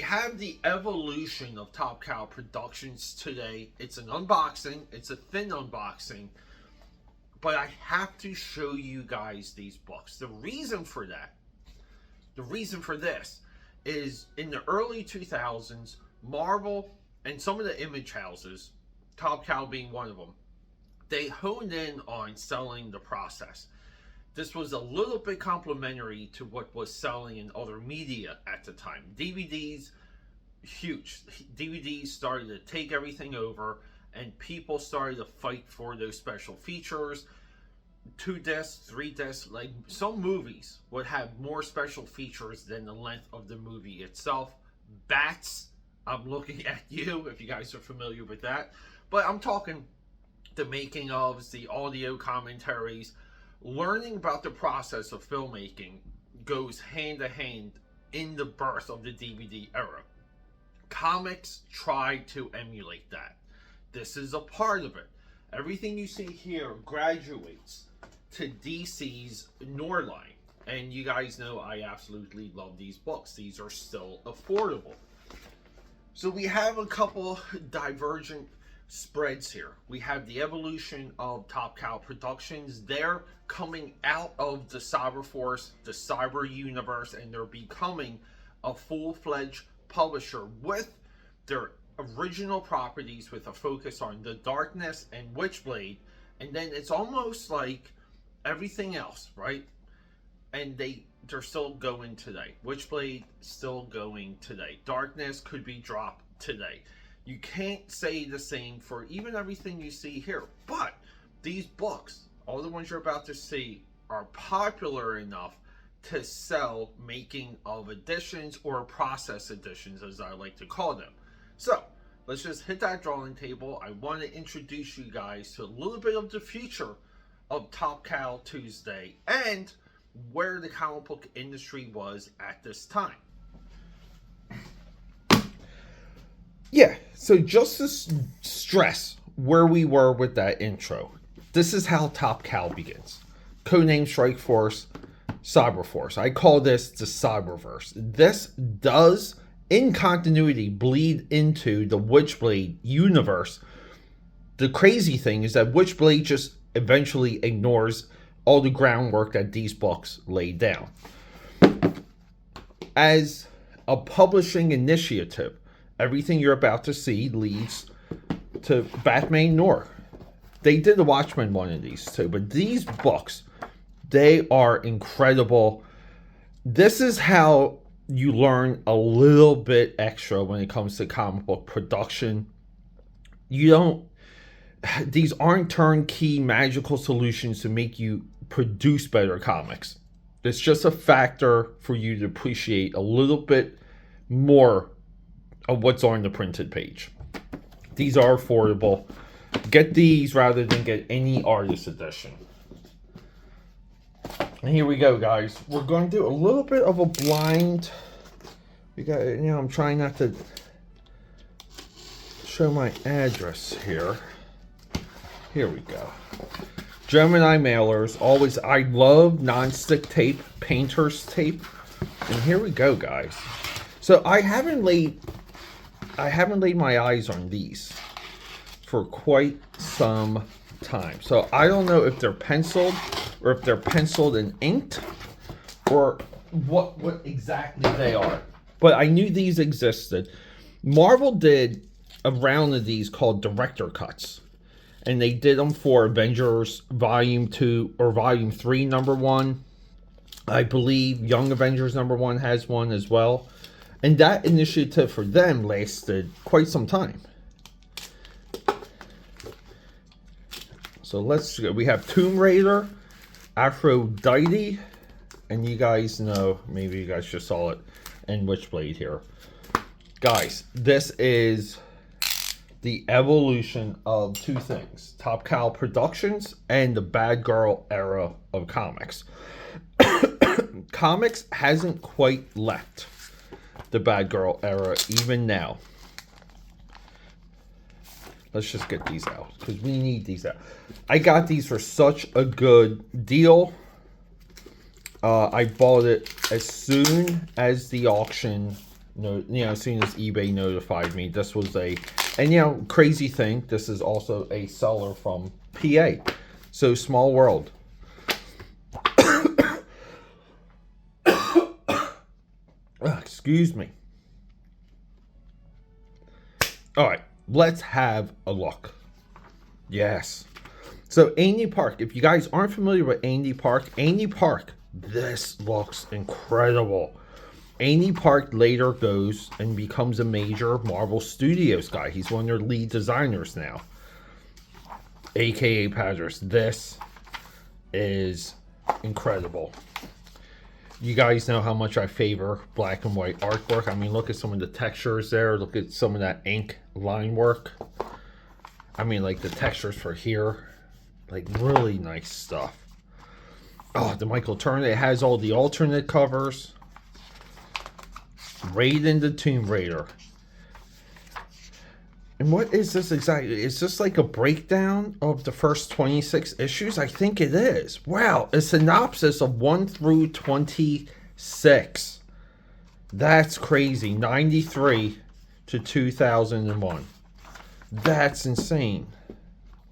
have the evolution of Top Cow Productions today. It's an unboxing. It's a thin unboxing. But I have to show you guys these books. The reason for this, is in the early 2000s, Marvel and some of the image houses, Top Cow being one of them, they honed in on selling the process. This was a little bit complementary to what was selling in other media at the time. DVDs, huge. DVDs started to take everything over, and people started to fight for those special features. 2 discs, 3 discs, like some movies would have more special features than the length of the movie itself. Bats, I'm looking at you if you guys are familiar with that. But I'm talking the making ofs, the audio commentaries. Learning about the process of filmmaking goes hand to hand in the birth of the DVD era. Comics tried to emulate that. This is a part of it. Everything you see here graduates to DC's Norline. And you guys know I absolutely love these books. These are still affordable. So we have a couple divergent spreads here. We have the evolution of Top Cow Productions. They're coming out of the Cyberforce, the cyber universe, and they're becoming a full-fledged publisher with their original properties, with a focus on The Darkness and Witchblade. And then it's almost like everything else, right? And they're still going today. Witchblade still going today. Darkness could be dropped today. You can't say the same for even everything you see here. But these books, all the ones you're about to see, are popular enough to sell making of editions, or process editions as I like to call them. So let's just hit that drawing table. I want to introduce you guys to a little bit of the future of Top Cow Tuesday and where the comic book industry was at this time. Yeah, so just to stress where we were with that intro, this is how Top Cow begins. Codename Strike Force, Cyberforce. I call this the Cyberverse. This does, in continuity, bleed into the Witchblade universe. The crazy thing is that Witchblade just eventually ignores all the groundwork that these books laid down. As a publishing initiative, everything you're about to see leads to Batman Noir. They did the Watchmen one of these too, but these books, they are incredible. This is how you learn a little bit extra when it comes to comic book production. These aren't turnkey magical solutions to make you produce better comics. It's just a factor for you to appreciate a little bit more of what's on the printed page. These are affordable. Get these rather than get any artist edition. And here we go, guys. We're going to do a little bit of a blind. I'm trying not to show my address here. Here we go. Gemini mailers. Always, I love non-stick tape, painter's tape. And here we go, guys. So I haven't laid my eyes on these for quite some time. So I don't know if they're penciled or if they're penciled and inked or what exactly they are. But I knew these existed. Marvel did a round of these called Director Cuts. And they did them for Avengers Volume 2 or Volume 3, number 1. I believe Young Avengers number 1 has one as well. And that initiative for them lasted quite some time. So let's go. We have Tomb Raider, Aphrodite, and you guys know, maybe you guys just saw it, and Witchblade here. Guys, this is the evolution of two things. Top Cow Productions and the Bad Girl era of comics. Comics hasn't quite left the Bad Girl era even now. Let's just get these out because we need these out. I got these for such a good deal. I bought it as soon as the auction no, as soon as eBay notified me, this was and crazy thing, this is also a seller from PA. So small world. Excuse me. All right, let's have a look. Yes. So Andy Park, if you guys aren't familiar with Andy Park, this looks incredible. Andy Park later goes and becomes a major Marvel Studios guy. He's one of their lead designers now. AKAPAD. This is incredible. You guys know how much I favor black and white artwork. I mean, look at some of the textures there. Look at some of that ink line work. I mean, like the textures for here. Like really nice stuff. Oh, the Michael Turner. It has all the alternate covers. Raiden the Tomb Raider. And what is this exactly? Is this like a breakdown of the first 26 issues? I think it is. Wow, a synopsis of 1 through 26. That's crazy. 93 to 2001. That's insane.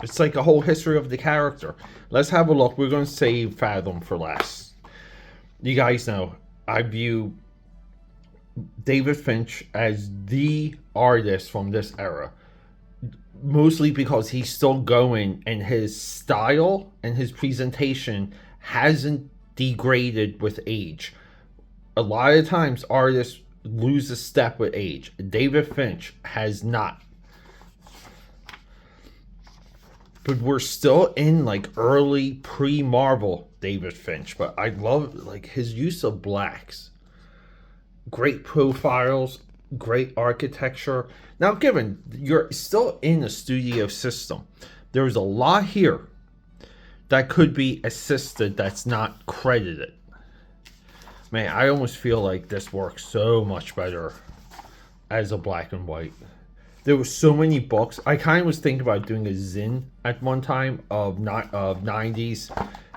It's like a whole history of the character. Let's have a look. We're going to save Fathom for last. You guys know, I view David Finch as the artist from this era, mostly because he's still going and his style and his presentation hasn't degraded with age. A lot of times artists lose a step with age. David Finch has not. But we're still in like early pre-Marvel David Finch. But I love like his use of blacks. Great profiles, great architecture. Now, given you're still in a studio system, there's a lot here that could be assisted that's not credited. Man, I almost feel like this works so much better as a black and white. There were so many books. I kind of was thinking about doing a zine at one time of 90s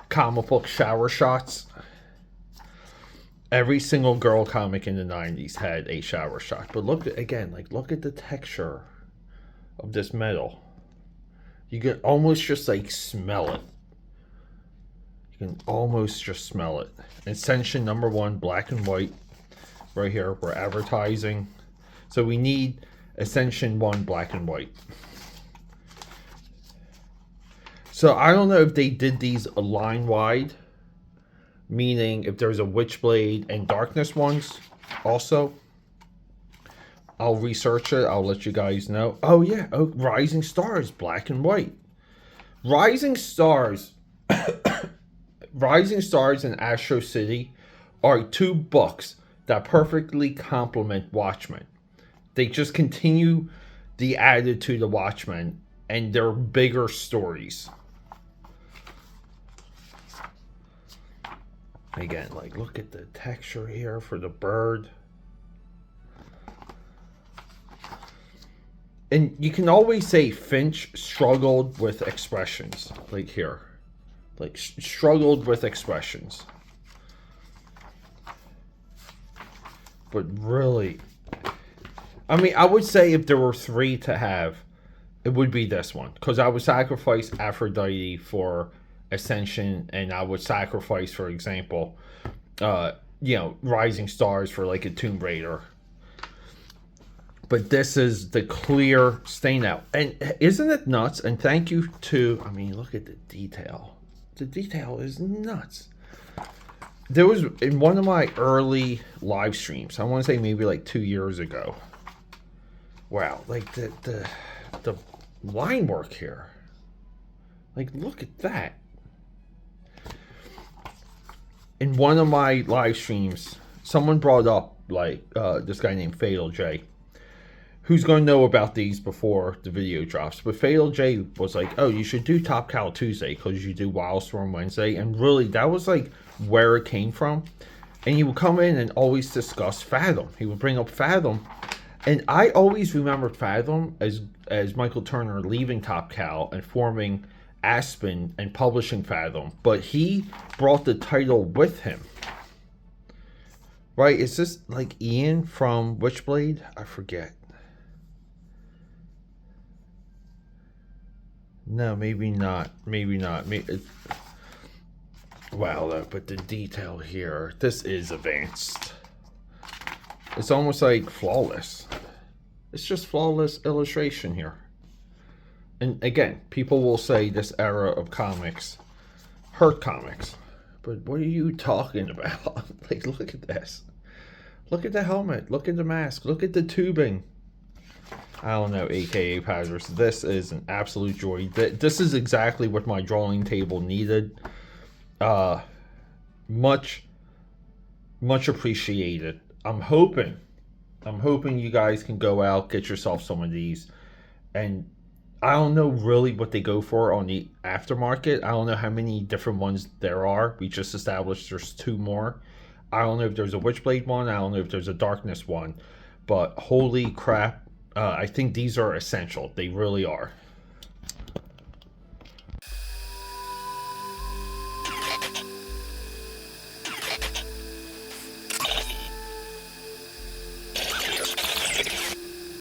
comic book shower shots. Every single girl comic in the 90s had a shower shot. But look, again, like look at the texture of this metal. You can almost just like smell it. You can almost just smell it. Ascension #1, black and white. Right here, we're advertising. So we need Ascension 1, black and white. So I don't know if they did these a line wide. Meaning if there's a Witchblade and Darkness ones also. I'll research it. I'll let you guys know. Oh yeah. Oh, Rising Stars, black and white. Rising Stars. Rising Stars and Astro City are two books that perfectly complement Watchmen. They just continue the attitude of Watchmen and they're bigger stories. Again, like look at the texture here for the bird. And you can always say Finch struggled with expressions. Like here. Like struggled with expressions. But really, I mean, I would say if there were 3 to have, it would be this one. Because I would sacrifice Aphrodite for Ascension, and I would sacrifice, for example, Rising Stars for like a Tomb Raider. But this is the clear standout. And isn't it nuts? And thank you to, I mean, look at the detail. The detail is nuts. There was, in one of my early live streams, I want to say maybe like 2 years ago. Wow, like the line work here. Like, look at that. In one of my live streams, someone brought up like this guy named Fatal J, who's going to know about these before the video drops. But Fatal J was like, oh, you should do Top Cow Tuesday because you do Wildstorm Wednesday. And really, that was like where it came from. And he would come in and always discuss Fathom. He would bring up Fathom. And I always remembered Fathom as Michael Turner leaving Top Cow and forming Aspen and publishing Fathom, but he brought the title with him. Right? Is this like Ian from Witchblade? I forget. No, maybe not. Maybe not. Wow, but the detail here, this is advanced. It's almost like flawless. It's just flawless illustration here. And again, people will say this era of comics hurt comics. But what are you talking about? Like, look at this. Look at the helmet. Look at the mask. Look at the tubing. I don't know, aka Padders. This is an absolute joy. This is exactly what my drawing table needed. Much appreciated. I'm hoping you guys can go out, get yourself some of these. And I don't know really what they go for on the aftermarket. I don't know how many different ones there are. We just established there's 2 more. I don't know if there's a Witchblade one. I don't know if there's a Darkness one. But holy crap, I think these are essential. They really are.